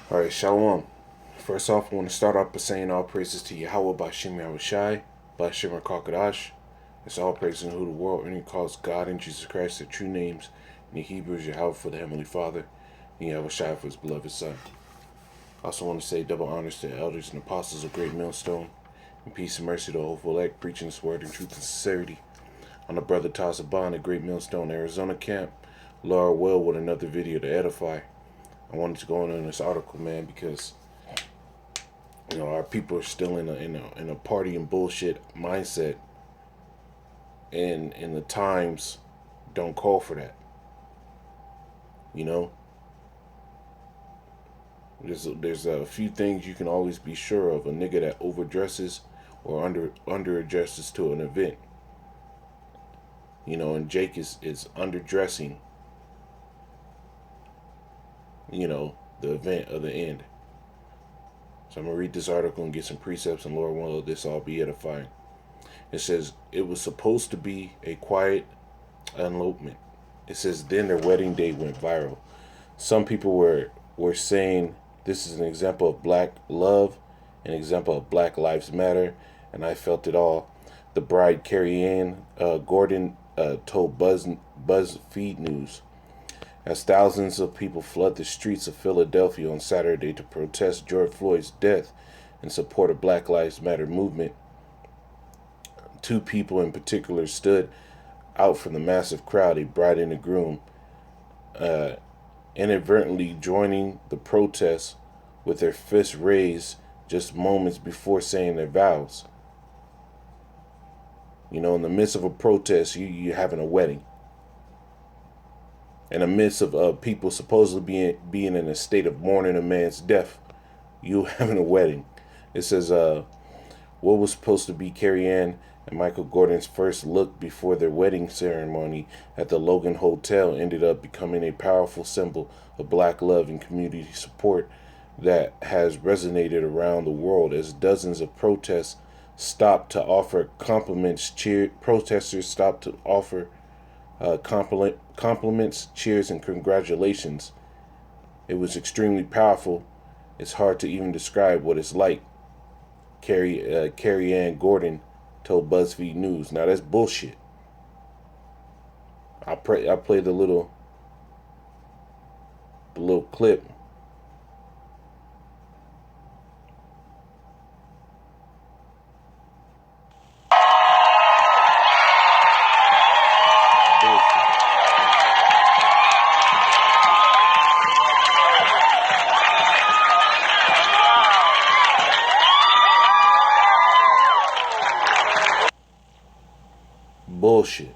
All right, Shalom. First off, I want to start off by saying all praises to Yahweh Bashim Yahushai, Bashim Kakadash. It's all praises in who the world only calls God and Jesus Christ, their true names. In the Hebrew is Yahweh for the Heavenly Father, and Yahushai for his beloved Son. I also want to say double honors to the elders and apostles of Great Millstone, and peace and mercy to the hopeful elect, preaching this word in truth and sincerity. On the brother Tazaban at Great Millstone, Arizona camp, Laura Will with another video to edify. I wanted to go on this article, man, because our people are still in a party and bullshit mindset, and the times don't call for that. You know, there's a few things you can always be sure of. A nigga that overdresses or underdresses to an event. And Jake is underdressing. The event of the end. So I'm going to read this article and get some precepts, and Lord will this all be edifying. It says, it was supposed to be a quiet elopement. It says, then their wedding day went viral. Some people were saying this is an example of black love, an example of Black Lives Matter, and I felt it all. The bride, Carrie Ann Gordon, told BuzzFeed News. As thousands of people flood the streets of Philadelphia on Saturday to protest George Floyd's death in support of Black Lives Matter movement, two people in particular stood out from the massive crowd, a bride and a groom, inadvertently joining the protest with their fists raised just moments before saying their vows. In the midst of a protest, you're having a wedding. In the midst of people supposedly being in a state of mourning a man's death, you having a wedding. It says, what was supposed to be Carrie Ann and Michael Gordon's first look before their wedding ceremony at the Logan Hotel ended up becoming a powerful symbol of black love and community support that has resonated around the world as dozens of protests stopped to offer compliments. Protesters stopped to offer compliments, cheers, and congratulations. It was extremely powerful. It's hard to even describe what it's like. Carrie Ann Gordon told BuzzFeed News. Now that's bullshit. I play the little clip. Bullshit.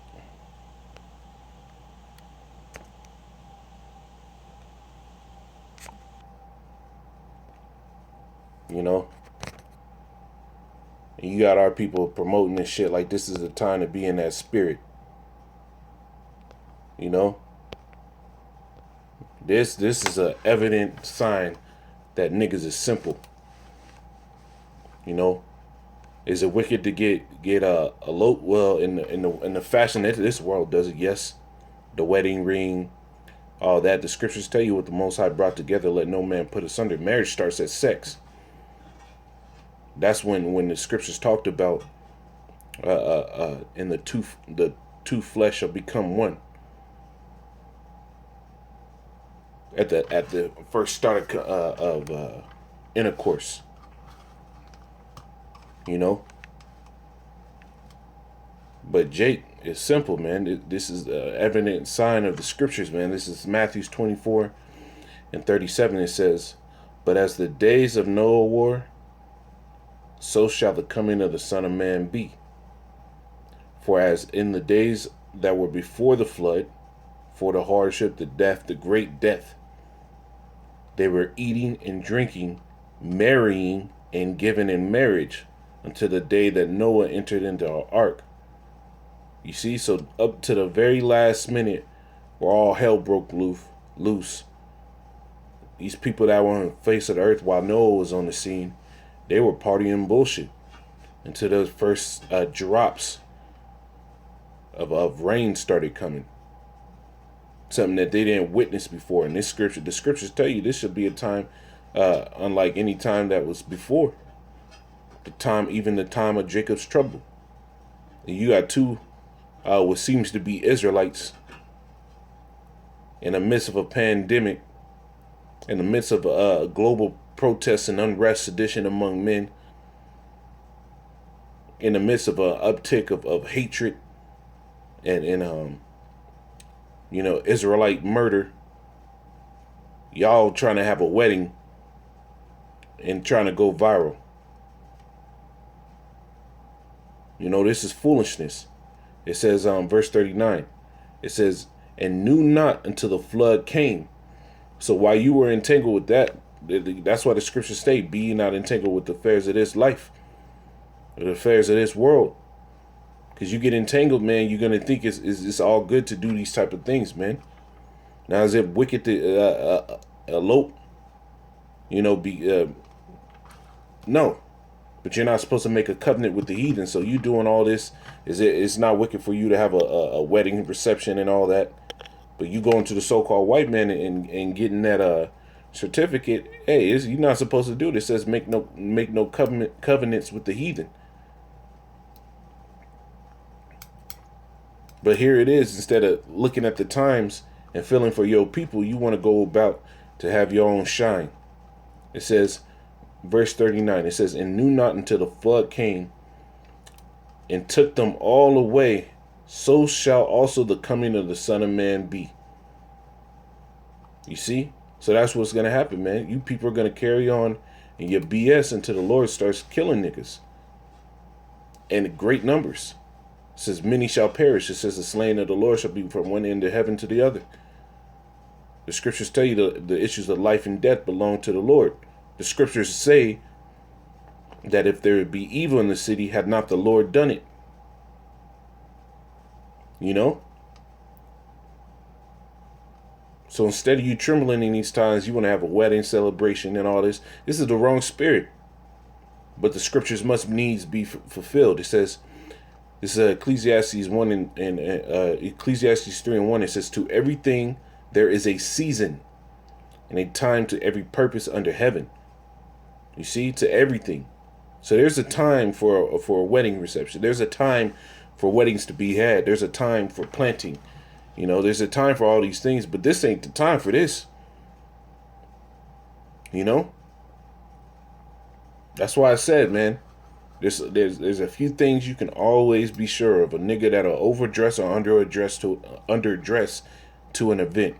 And you got our people promoting this shit like this is the time to be in that spirit. This is a evident sign that niggas is simple. Is it wicked to get a low? Well, in the fashion that this world does it, yes. The wedding ring, all that. The scriptures tell you what the Most High brought together, let no man put asunder. Marriage starts at sex. That's when the scriptures talked about in the two flesh shall become one. At the first start of intercourse. But Jake is simple, man. This is the evident sign of the scriptures, man. This is Matthew 24:37. It says, but as the days of Noah were, so shall the coming of the Son of Man be. For as in the days that were before the flood, for the hardship, the death, the great death, they were eating and drinking, marrying and giving in marriage, until the day that Noah entered into our ark. You see, so up to the very last minute, where all hell broke loose, these people that were on the face of the earth while Noah was on the scene, they were partying bullshit until those first drops of rain started coming. Something that they didn't witness before. And the scriptures tell you this should be a time unlike any time that was before. Even the time of Jacob's trouble. And you got two, what seems to be Israelites in the midst of a pandemic, in the midst of global protests and unrest, sedition among men, in the midst of an uptick of hatred and Israelite murder. Y'all trying to have a wedding and trying to go viral. This is foolishness. It says, verse 39, it says, and knew not until the flood came. So while you were entangled with that's why the scriptures state, be ye not entangled with the affairs of this life, or the affairs of this world. Because you get entangled, man, you're going to think it's all good to do these type of things, man. Now, is it wicked to elope? No. But you're not supposed to make a covenant with the heathen. So you doing all this, it's not wicked for you to have a wedding reception and all that. But you going to the so-called white man and getting that certificate, hey, you're not supposed to do this. It says make no covenants with the heathen. But here it is, instead of looking at the times and feeling for your people, you want to go about to have your own shine. It says, verse 39, it says, and knew not until the flood came and took them all away, so shall also the coming of the Son of Man be. You see? So that's what's going to happen, man. You people are going to carry on in your BS until the Lord starts killing niggas. And great numbers. It says, many shall perish. It says, the slain of the Lord shall be from one end of heaven to the other. The scriptures tell you the issues of life and death belong to the Lord. The scriptures say that if there be evil in the city, had not the Lord done it. So instead of you trembling in these times, you want to have a wedding celebration and all this. This is the wrong spirit. But the scriptures must needs be fulfilled. It says, this is Ecclesiastes 1 and Ecclesiastes 3 and 1. It says, to everything there is a season and a time to every purpose under heaven. You see, to everything. So there's a time for a wedding reception. There's a time for weddings to be had. There's a time for planting. There's a time for all these things, but this ain't the time for this. That's why I said, man, there's a few things you can always be sure of. A nigga that'll overdress or underdress to an event.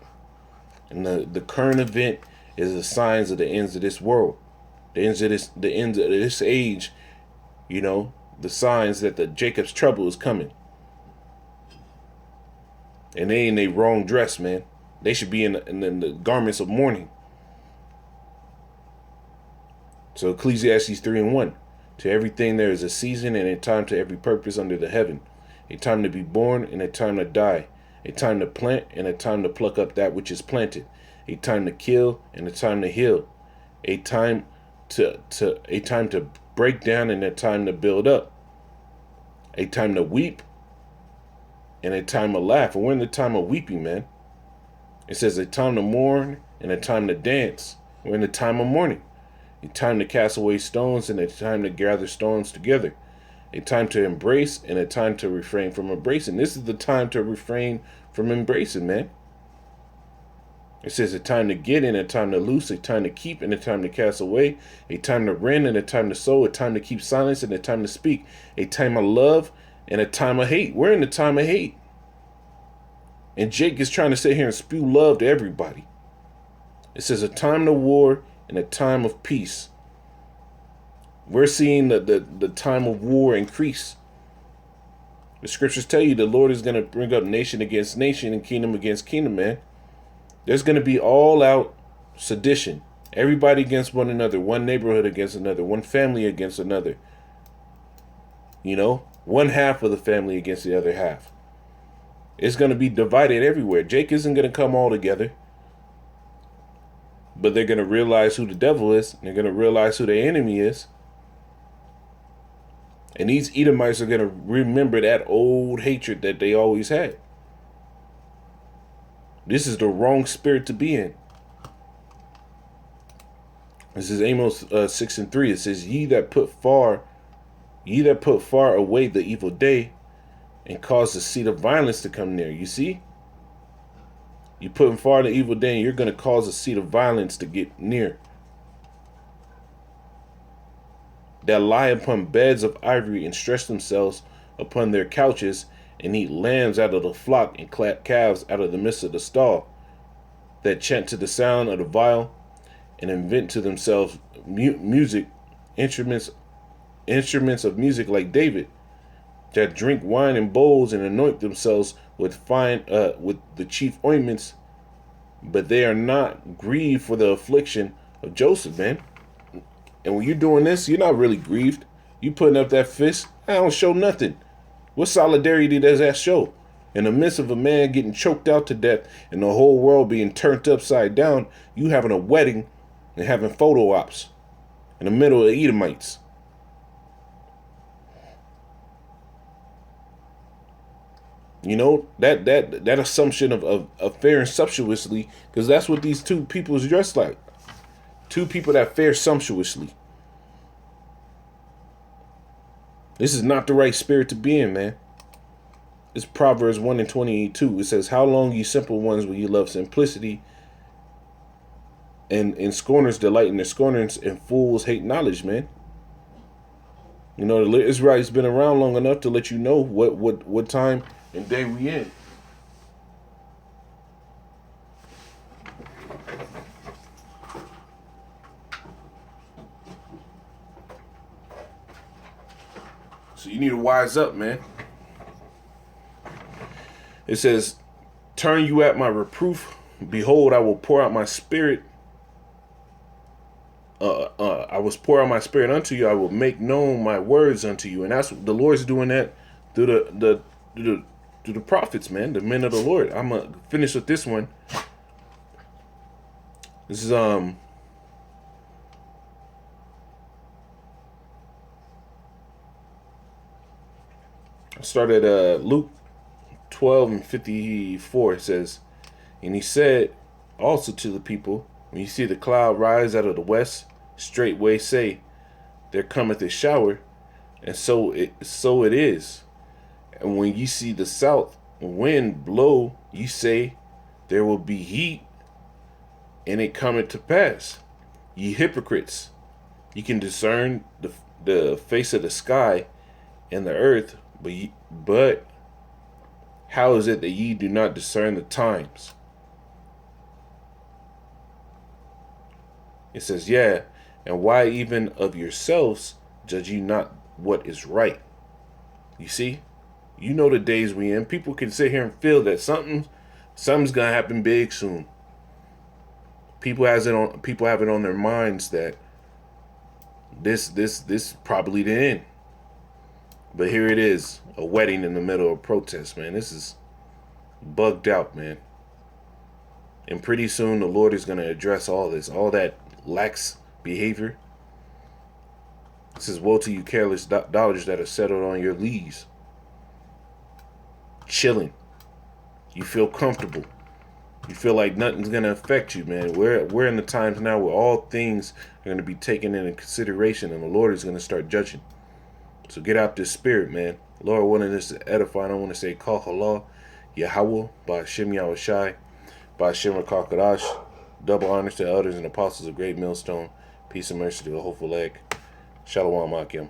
And the current event is the signs of the ends of this world. The ends of this age, the signs that the Jacob's trouble is coming. And they in a wrong dress, man. They should be in the garments of mourning. So Ecclesiastes 3 and 1. To everything there is a season and a time to every purpose under the heaven. A time to be born and a time to die. A time to plant and a time to pluck up that which is planted. A time to kill and a time to heal. A time to break down and a time to build up. A time to weep and a time to laugh. And we're in the time of weeping, man. It says a time to mourn and a time to dance. We're in the time of mourning. A time to cast away stones and a time to gather stones together. A time to embrace and a time to refrain from embracing. This is the time to refrain from embracing, man. It says a time to get and a time to loose, a time to keep and a time to cast away, a time to rend and a time to sow, a time to keep silence and a time to speak, a time of love and a time of hate. We're in the time of hate. And Jake is trying to sit here and spew love to everybody. It says a time to war and a time of peace. We're seeing the time of war increase. The scriptures tell you the Lord is going to bring up nation against nation and kingdom against kingdom, man. There's going to be all out sedition. Everybody against one another. One neighborhood against another. One family against another. One half of the family against the other half. It's going to be divided everywhere. Jake isn't going to come all together. But they're going to realize who the devil is. They're going to realize who their enemy is. And these Edomites are going to remember that old hatred that they always had. This is the wrong spirit to be in. This is Amos 6:3. It says, ye that put far away the evil day, and cause the seat of violence to come near. You see? You putting far the evil day, and you're going to cause the seat of violence to get near. That lie upon beds of ivory and stretch themselves upon their couches, and eat lambs out of the flock and clap calves out of the midst of the stall. That chant to the sound of the viol, and invent to themselves music, instruments of music like David, that drink wine in bowls and anoint themselves with with the chief ointments, but they are not grieved for the affliction of Joseph, man. And when you're doing this, you're not really grieved. You putting up that fist, I don't show nothing. What solidarity does that show? In the midst of a man getting choked out to death and the whole world being turned upside down, you having a wedding and having photo ops in the middle of Edomites. You know, that assumption of faring sumptuously, because that's what these two people is dressed like. Two people that fare sumptuously. This is not the right spirit to be in, man. It's Proverbs 1:22. It says, how long, you simple ones, will you love simplicity? And scorners delight in their scorners, and fools hate knowledge, man. You know, the Israelites been around long enough to let you know what time and day we in. So you need to wise up, man. It says, turn you at my reproof. Behold, I will pour out my spirit. I will pour out my spirit unto you. I will make known my words unto you. And that's the Lord's doing that through the prophets, man, the men of the Lord. I'm gonna finish with this one. This is I started Luke 12:54. It says, and he said also to the people, when you see the cloud rise out of the west, straightway say, there cometh a shower, and so it is. And when you see the south wind blow, you say, there will be heat, and it cometh to pass. Ye hypocrites, you can discern the face of the sky and the earth, but how is it that ye do not discern the times? It says, yeah, and why even of yourselves judge you not what is right? You see? You know the days we in. People can sit here and feel that something's gonna happen big soon. People have it on their minds that this probably the end. But here it is, a wedding in the middle of protest, man. This is bugged out, man. And pretty soon the Lord is gonna address all this, all that lax behavior. It says, woe to you careless dollars that are settled on your lees. Chilling. You feel comfortable. You feel like nothing's going to affect you, man. We're in the times now where all things are going to be taken into consideration, and the Lord is going to start judging. So get out this spirit, man. Lord wanted us to edify. I don't want to say Kal Halal, Yahweh, by Hashem Yahushai, by Hashem Rakakadash. Double honors to elders and apostles of Great Millstone. Peace and mercy to the hopeful leg. Shalom Akim.